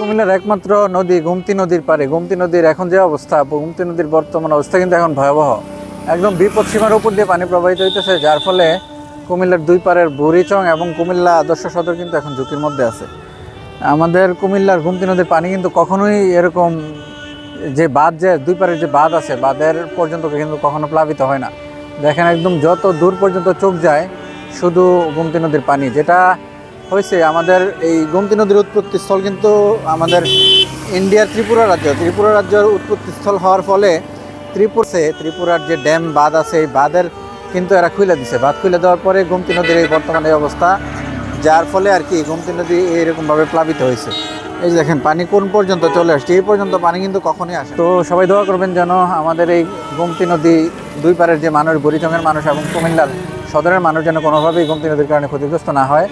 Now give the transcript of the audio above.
কুমিল্লার একমাত্র নদী গোমতী নদীর পারে। গোমতী নদীর এখন যে অবস্থা, গোমতী নদীর বর্তমান অবস্থা কিন্তু এখন ভয়াবহ। একদম বিপদ সীমার উপর দিয়ে পানি প্রবাহিত হইতেছে, যার ফলে কুমিল্লার দুই পারের বুড়িচং এবং কুমিল্লা আদর্শ সদর কিন্তু এখন ঝুঁকির মধ্যে আছে। আমাদের কুমিল্লার গোমতী নদীর পানি কিন্তু কখনোই এরকম যে বাঁধ, যে দুই পারের যে বাঁধ আছে, বাঁধের পর্যন্ত কিন্তু কখনো প্লাবিত হয় না। দেখেন একদম যত দূর পর্যন্ত চোখ যায় শুধু গোমতী নদীর পানি। যেটা হয়েছে, আমাদের এই গোমতী নদীর উৎপত্তি স্থল কিন্তু আমাদের ইন্ডিয়ার ত্রিপুরা রাজ্যের উৎপত্তি স্থল হওয়ার ফলে ত্রিপুরার যে ড্যাম বাঁধ আছে, এই বাঁধের কিন্তু এরা খুলে দিছে। বাঁধ খুলে দেওয়ার পরে গোমতী নদীর এই বর্তমানে এই অবস্থা, যার ফলে আর কি গোমতী নদী এইরকমভাবে প্লাবিত হয়েছে। এই যে দেখেন পানি কোন পর্যন্ত চলে আসছে, এই পর্যন্ত পানি কিন্তু কখনোই আসে। তো সবাই দোয়া করবেন যেন আমাদের এই গোমতী নদী দুই পারের যে মানুষ, বুড়িচংয়ের মানুষ এবং কুমিল্লার সদরের মানুষ যেন কোনোভাবেই গোমতী নদীর কারণে ক্ষতিগ্রস্ত না হয়।